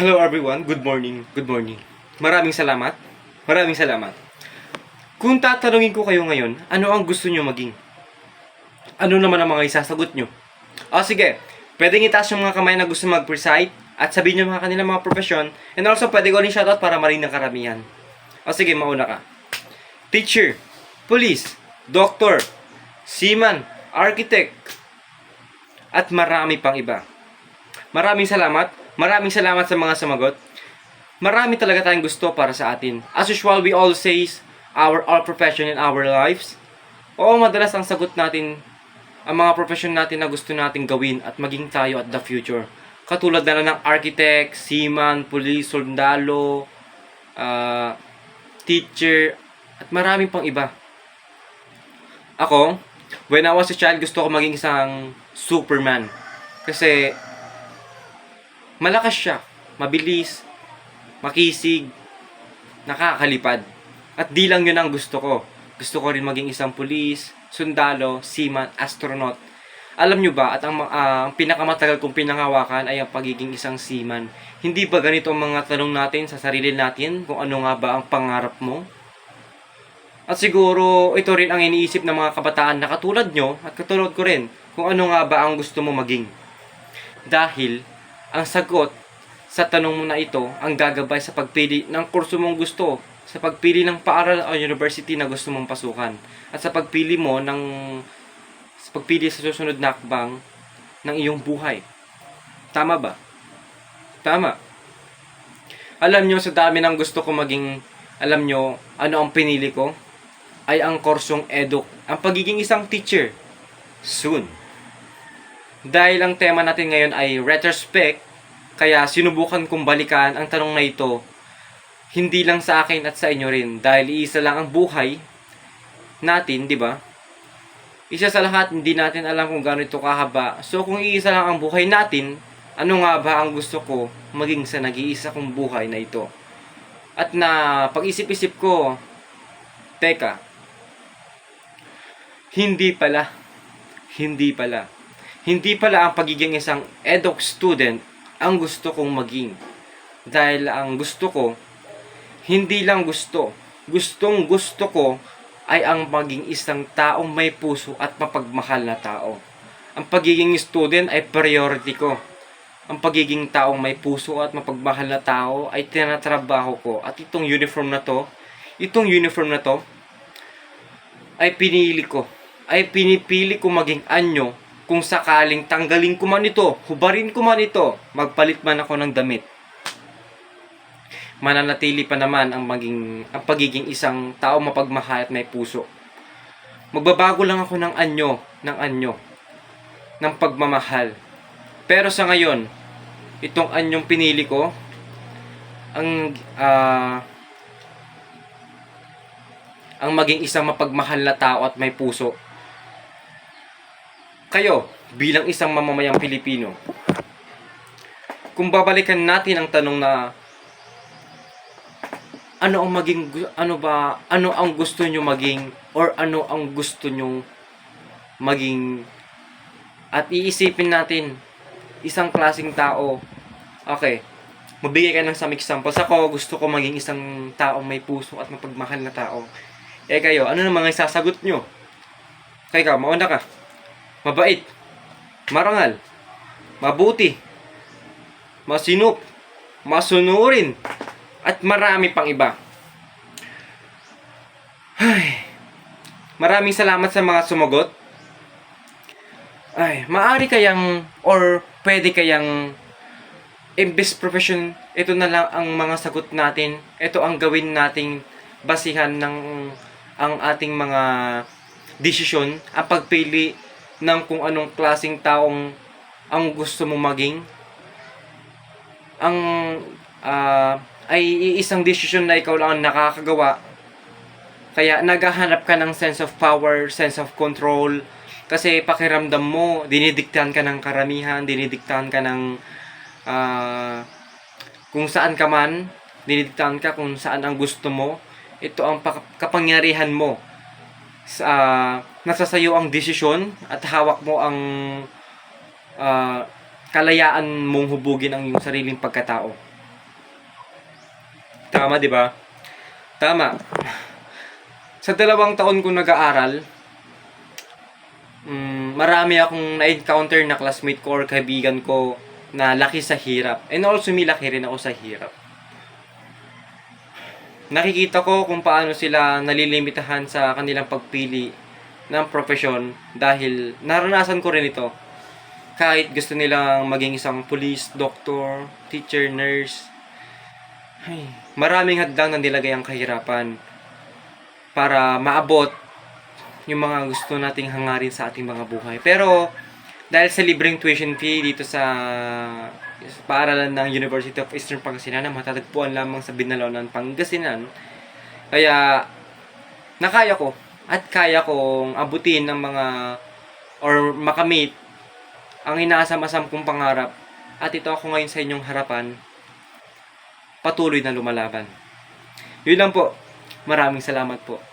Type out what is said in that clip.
Hello everyone, good morning, good morning. Maraming salamat, maraming salamat. Kung tatanungin ko kayo ngayon, ano ang gusto nyo maging? Ano naman ang mga isasagot nyo? O sige, pwedeng itaas yung mga kamay na gusto mag-recite at sabihin nyo mga kanilang mga profesyon, and also pwede ko rin shoutout para marinig ng karamihan. O sige, mauna ka. Teacher, police, doctor, seaman, architect, at marami pang iba. Maraming salamat sa mga sumagot. Marami talaga tayong gusto para sa atin. As usual, we all say our profession in our lives. Oo, madalas ang sagot natin, ang mga profession natin na gusto natin gawin at maging tayo at the future. Katulad na lang ng architect, seaman, police, sundalo, teacher, at maraming pang iba. Ako, when I was a child, gusto ko maging isang Superman. Kasi malakas siya, mabilis, makisig, nakakalipad. At di lang yun ang gusto ko. Gusto ko rin maging isang pulis, sundalo, seaman, astronaut. Alam nyo ba, at ang pinakamatagal kong pinangawakan ay ang pagiging isang seaman. Hindi ba ganito ang mga tanong natin sa sarili natin kung ano nga ba ang pangarap mo? At siguro ito rin ang iniisip ng mga kabataan na katulad nyo at katulad ko rin kung ano nga ba ang gusto mo maging. Dahil ang sagot sa tanong mo na ito ang gagabay sa pagpili ng kurso mong gusto, sa pagpili ng paaral o university na gusto mong pasukan, at sa pagpili sa susunod na hakbang ng iyong buhay. Tama ba? Tama. Alam nyo, sa dami ng gusto ko maging, alam nyo, ano ang pinili ko? Ay ang kursong eduk, ang pagiging isang teacher. Soon. Dahil ang tema natin ngayon ay retrospect, kaya sinubukan kong balikan ang tanong na ito, hindi lang sa akin at sa inyo rin, dahil iisa lang ang buhay natin, di ba? Isa sa lahat, hindi natin alam kung gaano ito kahaba. So kung iisa lang ang buhay natin, ano nga ba ang gusto ko maging sa nag-iisa kong buhay na ito? At na pag-isip-isip ko, teka, hindi pala ang pagiging isang eduk student ang gusto kong maging. Dahil ang gusto ko, hindi lang gustong gusto ko ay ang maging isang taong may puso at mapagmahal na tao. Ang pagiging student ay priority ko. Ang pagiging taong may puso at mapagmahal na tao ay tinatrabaho ko. At itong uniform na to ay pinipili ko maging anyo. Kung sakaling tanggalin ko man ito, hubarin ko man ito, magpalit man ako ng damit, mananatili pa naman ang pagiging isang tao mapagmahal at may puso. Magbabago lang ako ng anyo, ng pagmamahal. Pero sa ngayon, itong anyong pinili ko, ang maging isang mapagmahal na tao at may puso. Kayo, bilang isang mamamayang Pilipino, kung babalikan natin ang tanong na ano ang gusto nyo maging, or ano ang gusto nyo maging, at iisipin natin isang klaseng tao. Okay, magbigay ka ng some examples. Ako, gusto ko maging isang taong may puso at mapagmahal na tao. Kayo, ano na mga isasagot nyo? Kayo, mauna ka. Mabait, marangal, mabuti, masinup, masunurin, at marami pang iba. Ay, maraming salamat sa mga sumagot. Ay, maaari kayang, or pwede kayang, imbes profession, ito na lang ang mga sagot natin. Ito ang gawin nating basihan ng ang ating mga desisyon, ang pagpili ng kung anong klaseng taong ang gusto mong maging. Ay isang desisyon na ikaw lang ang nakakagawa. Kaya naghahanap ka ng sense of power, sense of control. Kasi pakiramdam mo, dinidiktahan ka ng karamihan, dinidiktahan ka ng kung saan ka man, dinidiktahan ka kung saan ang gusto mo. Ito ang kapangyarihan mo. Nasa sayo ang desisyon at hawak mo ang kalayaan mong hubugin ang iyong sariling pagkatao. Tama, di ba? Tama. Sa 2 taon kong nag-aaral, marami akong na-encounter na classmate ko or kaibigan ko na laki sa hirap. And also, milaki rin ako sa hirap. Nakikita ko kung paano sila nalilimitahan sa kanilang pagpili ng profesyon dahil naranasan ko rin ito. Kahit gusto nilang maging isang police, doctor, teacher, nurse, ay, maraming hadlang na nilagay ang kahirapan para maabot yung mga gusto nating hangarin sa ating mga buhay. Pero dahil sa libreng tuition fee dito sa paaralan ng University of Eastern Pangasinan na matatagpuan lamang sa Binalonan, Pangasinan, kaya nakaya ko at kaya kong abutin ng mga or makamit ang inaasam-asam kong pangarap. At ito ako ngayon sa inyong harapan, patuloy na lumalaban. Yun lang po. Maraming salamat po.